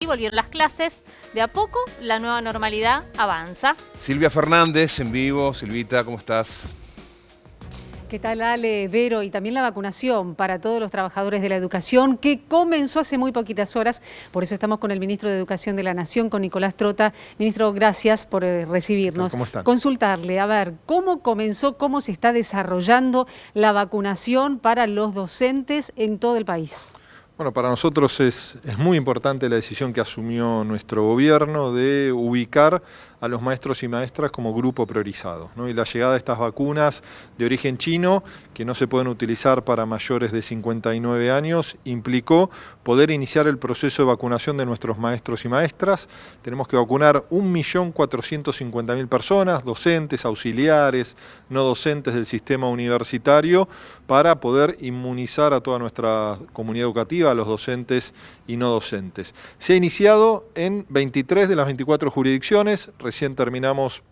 Sí, volvieron las clases. De a poco, la nueva normalidad avanza. Silvia Fernández, en vivo. Silvita, ¿cómo estás? ¿Qué tal, Ale, Vero? Y también la vacunación para todos los trabajadores de la educación, que comenzó hace muy poquitas horas. Por eso estamos con el ministro de Educación de la Nación, con Nicolás Trota. Ministro, gracias por recibirnos. ¿Cómo están? Consultarle, a ver, ¿cómo comenzó, cómo se está desarrollando la vacunación para los docentes en todo el país? Bueno, para nosotros es muy importante la decisión que asumió nuestro gobierno de ubicar a los maestros y maestras como grupo priorizado, ¿no? Y la llegada de estas vacunas de origen chino, que no se pueden utilizar para mayores de 59 años, implicó poder iniciar el proceso de vacunación de nuestros maestros y maestras. Tenemos que vacunar 1.450.000 personas, docentes, auxiliares, no docentes del sistema universitario, para poder inmunizar a toda nuestra comunidad educativa, a los docentes y no docentes. Se ha iniciado en 23 de las 24 jurisdicciones. Recién terminamos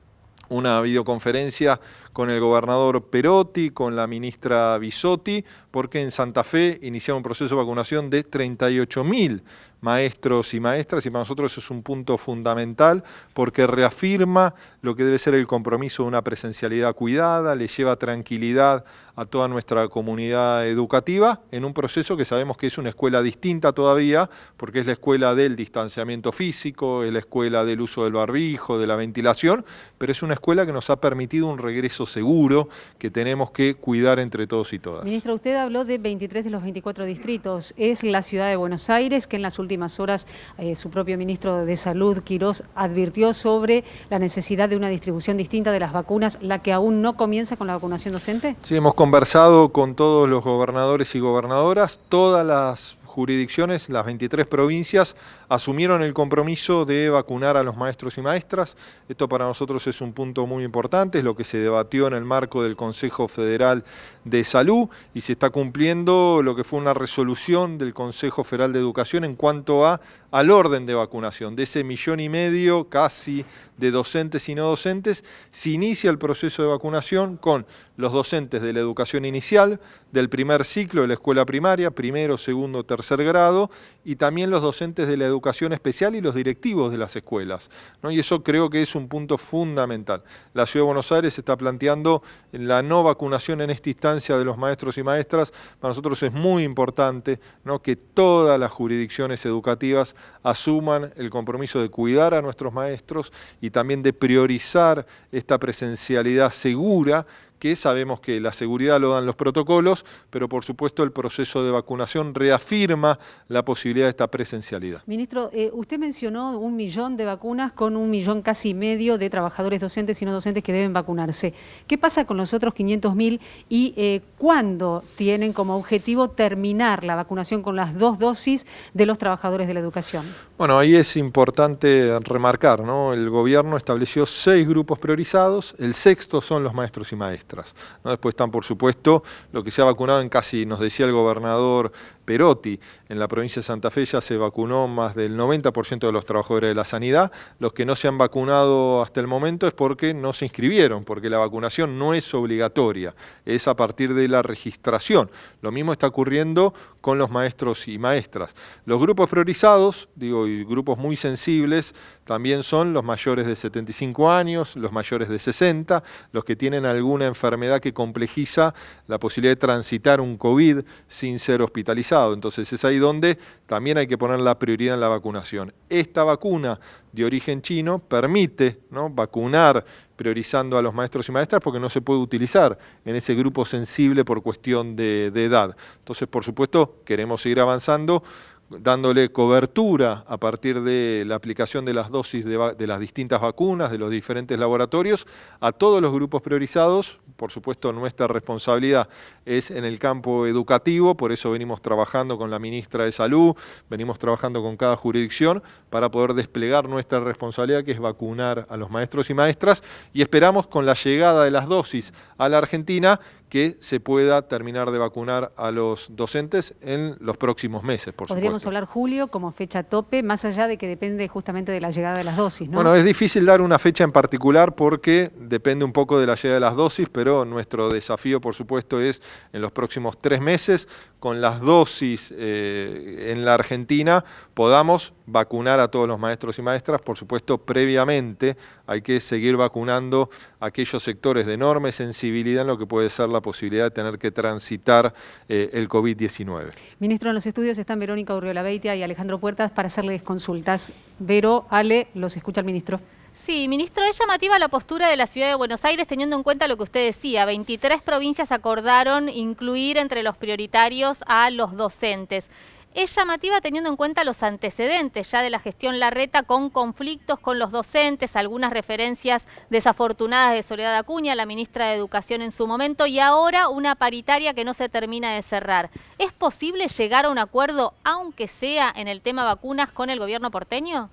una videoconferencia con el gobernador Perotti, con la ministra Bisotti, porque en Santa Fe iniciaron un proceso de vacunación de 38.000 maestros y maestras, y para nosotros eso es un punto fundamental porque reafirma lo que debe ser el compromiso de una presencialidad cuidada, le lleva tranquilidad a toda nuestra comunidad educativa en un proceso que sabemos que es una escuela distinta todavía, porque es la escuela del distanciamiento físico, es la escuela del uso del barbijo, de la ventilación, pero es una escuela que nos ha permitido un regreso seguro que tenemos que cuidar entre todos y todas. Ministro, usted habló de 23 de los 24 distritos. Es la ciudad de Buenos Aires, que en las últimas horas su propio ministro de Salud, Quirós, advirtió sobre la necesidad de una distribución distinta de las vacunas, la que aún no comienza con la vacunación docente. Sí, hemos conversado con todos los gobernadores y gobernadoras. Todas las jurisdicciones, las 23 provincias, asumieron el compromiso de vacunar a los maestros y maestras. Esto para nosotros es un punto muy importante, es lo que se debatió en el marco del Consejo Federal de Salud y se está cumpliendo lo que fue una resolución del Consejo Federal de Educación en cuanto al orden de vacunación. De ese 1,5 millones casi de docentes y no docentes, se inicia el proceso de vacunación con los docentes de la educación inicial, del primer ciclo de la escuela primaria, primero, segundo, tercer grado, y también los docentes de la educación especial y los directivos de las escuelas, ¿no? Y eso creo que es un punto fundamental. La Ciudad de Buenos Aires está planteando la no vacunación en esta instancia de los maestros y maestras. Para nosotros es muy importante, ¿no?, que todas las jurisdicciones educativas asuman el compromiso de cuidar a nuestros maestros y también de priorizar esta presencialidad segura, que sabemos que la seguridad lo dan los protocolos, pero por supuesto el proceso de vacunación reafirma la posibilidad de esta presencialidad. Ministro, usted mencionó 1 millón de vacunas con 1,5 millones de trabajadores docentes y no docentes que deben vacunarse. ¿Qué pasa con los otros 500.000 y cuándo tienen como objetivo terminar la vacunación con las 2 dosis de los trabajadores de la educación? Bueno, ahí es importante remarcar, ¿no? El gobierno estableció 6 grupos priorizados, el sexto son los maestros y maestras, ¿no? Después están, por supuesto, lo que se ha vacunado en casi, nos decía el gobernador Perotti, en la provincia de Santa Fe ya se vacunó más del 90% de los trabajadores de la sanidad. Los que no se han vacunado hasta el momento es porque no se inscribieron, porque la vacunación no es obligatoria, es a partir de la registración. Lo mismo está ocurriendo con los maestros y maestras. Los grupos priorizados, y grupos muy sensibles, también son los mayores de 75 años, los mayores de 60, los que tienen alguna enfermedad que complejiza la posibilidad de transitar un COVID sin ser hospitalizado. Entonces es ahí donde también hay que poner la prioridad en la vacunación. Esta vacuna de origen chino permite, ¿no?, vacunar priorizando a los maestros y maestras porque no se puede utilizar en ese grupo sensible por cuestión de edad. Entonces, por supuesto, queremos seguir avanzando, dándole cobertura a partir de la aplicación de las dosis de las distintas vacunas, de los diferentes laboratorios, a todos los grupos priorizados. Por supuesto, nuestra responsabilidad es en el campo educativo, por eso venimos trabajando con la ministra de Salud, venimos trabajando con cada jurisdicción para poder desplegar nuestra responsabilidad, que es vacunar a los maestros y maestras, y esperamos con la llegada de las dosis a la Argentina que se pueda terminar de vacunar a los docentes en los próximos meses, por supuesto. Podríamos hablar julio como fecha tope, más allá de que depende justamente de la llegada de las dosis, ¿no? Bueno, es difícil dar una fecha en particular porque depende un poco de la llegada de las dosis, pero nuestro desafío, por supuesto, es en los próximos 3 meses con las dosis en la Argentina podamos vacunar a todos los maestros y maestras. Por supuesto, previamente hay que seguir vacunando a aquellos sectores de enorme sensibilidad en lo que puede ser la posibilidad de tener que transitar el COVID-19. Ministro, en los estudios están Verónica Urriola Beitia y Alejandro Puertas para hacerles consultas. Vero, Ale, los escucha el ministro. Sí, ministro, es llamativa la postura de la Ciudad de Buenos Aires teniendo en cuenta lo que usted decía. 23 provincias acordaron incluir entre los prioritarios a los docentes. Es llamativa teniendo en cuenta los antecedentes ya de la gestión Larreta con conflictos con los docentes, algunas referencias desafortunadas de Soledad Acuña, la ministra de Educación en su momento, y ahora una paritaria que no se termina de cerrar. ¿Es posible llegar a un acuerdo, aunque sea en el tema vacunas, con el gobierno porteño?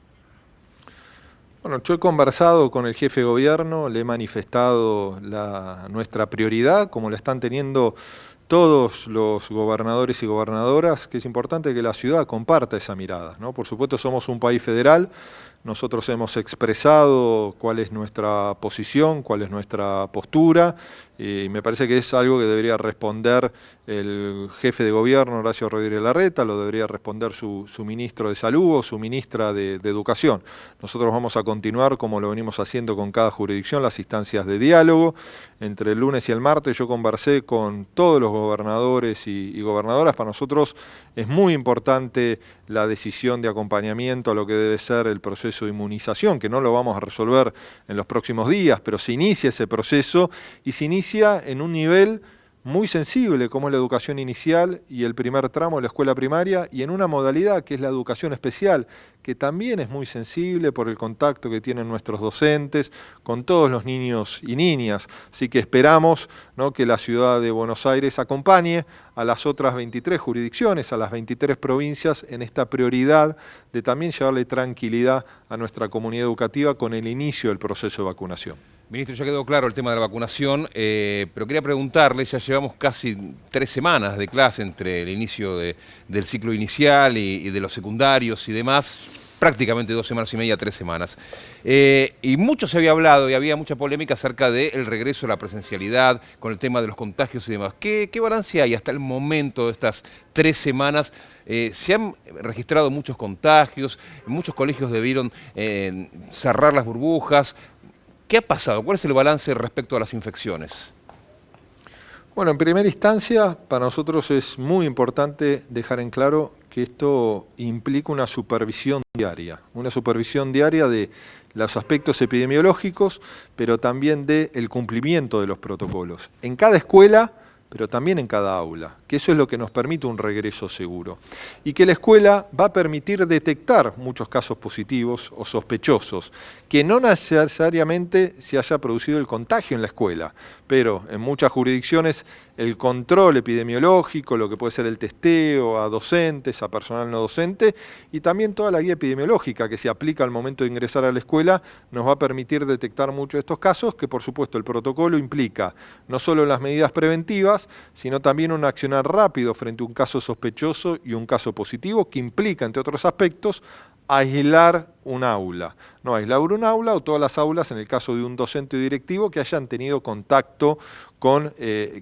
Bueno, yo he conversado con el jefe de gobierno, le he manifestado nuestra prioridad, como la están teniendo todos los gobernadores y gobernadoras, que es importante que la ciudad comparta esa mirada, ¿no? Por supuesto, somos un país federal, nosotros hemos expresado cuál es nuestra posición, cuál es nuestra postura, y me parece que es algo que debería responder el jefe de gobierno, Horacio Rodríguez Larreta, lo debería responder su ministro de Salud o su ministra de Educación. Nosotros vamos a continuar, como lo venimos haciendo con cada jurisdicción, las instancias de diálogo. Entre el lunes y el martes yo conversé con todos los gobernadores y gobernadoras. Para nosotros es muy importante la decisión de acompañamiento a lo que debe ser el proceso de inmunización, que no lo vamos a resolver en los próximos días, pero se inicia ese proceso y se inicia en un nivel muy sensible como es la educación inicial y el primer tramo de la escuela primaria, y en una modalidad que es la educación especial, que también es muy sensible por el contacto que tienen nuestros docentes con todos los niños y niñas. Así que esperamos, ¿no?, que la ciudad de Buenos Aires acompañe a las otras 23 jurisdicciones, a las 23 provincias, en esta prioridad de también llevarle tranquilidad a nuestra comunidad educativa con el inicio del proceso de vacunación. Ministro, ya quedó claro el tema de la vacunación, pero quería preguntarle, ya llevamos casi 3 semanas de clase entre el inicio del ciclo inicial y de los secundarios y demás, prácticamente 2 semanas y media, 3 semanas. Y mucho se había hablado y había mucha polémica acerca del regreso a la presencialidad, con el tema de los contagios y demás. ¿Qué balance hay hasta el momento de estas 3 semanas? Se han registrado muchos contagios, muchos colegios debieron cerrar las burbujas. ¿Qué ha pasado? ¿Cuál es el balance respecto a las infecciones? Bueno, en primera instancia, para nosotros es muy importante dejar en claro que esto implica una supervisión diaria de los aspectos epidemiológicos, pero también del cumplimiento de los protocolos. En cada escuela, pero también en cada aula, que eso es lo que nos permite un regreso seguro. Y que la escuela va a permitir detectar muchos casos positivos o sospechosos, que no necesariamente se haya producido el contagio en la escuela, pero en muchas jurisdicciones el control epidemiológico, lo que puede ser el testeo a docentes, a personal no docente, y también toda la guía epidemiológica que se aplica al momento de ingresar a la escuela, nos va a permitir detectar muchos de estos casos, que por supuesto el protocolo implica no solo las medidas preventivas, sino también un accionar rápido frente a un caso sospechoso y un caso positivo, que implica, entre otros aspectos, aislar un aula. No aislar un aula o todas las aulas en el caso de un docente o directivo que hayan tenido contacto con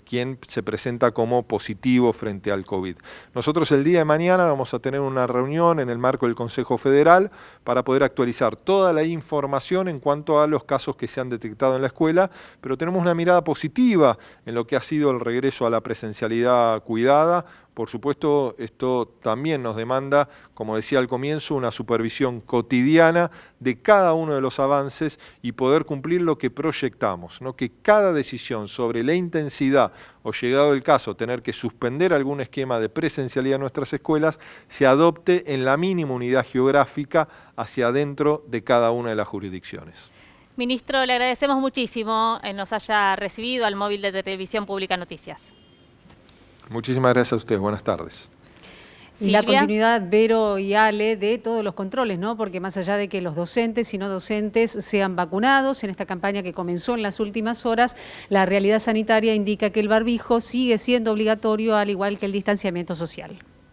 quien se presenta como positivo frente al COVID. Nosotros el día de mañana vamos a tener una reunión en el marco del Consejo Federal para poder actualizar toda la información en cuanto a los casos que se han detectado en la escuela, pero tenemos una mirada positiva en lo que ha sido el regreso a la presencialidad cuidada. Por supuesto, esto también nos demanda, como decía al comienzo, una supervisión cotidiana de cada uno de los avances y poder cumplir lo que proyectamos, ¿no? Que cada decisión sobre la intensidad o, llegado el caso, tener que suspender algún esquema de presencialidad en nuestras escuelas, se adopte en la mínima unidad geográfica hacia adentro de cada una de las jurisdicciones. Ministro, le agradecemos muchísimo nos haya recibido al móvil de Televisión Pública Noticias. Muchísimas gracias a ustedes. Buenas tardes. Y la continuidad, Vero y Ale, de todos los controles, ¿no? Porque más allá de que los docentes y no docentes sean vacunados en esta campaña que comenzó en las últimas horas, la realidad sanitaria indica que el barbijo sigue siendo obligatorio, al igual que el distanciamiento social.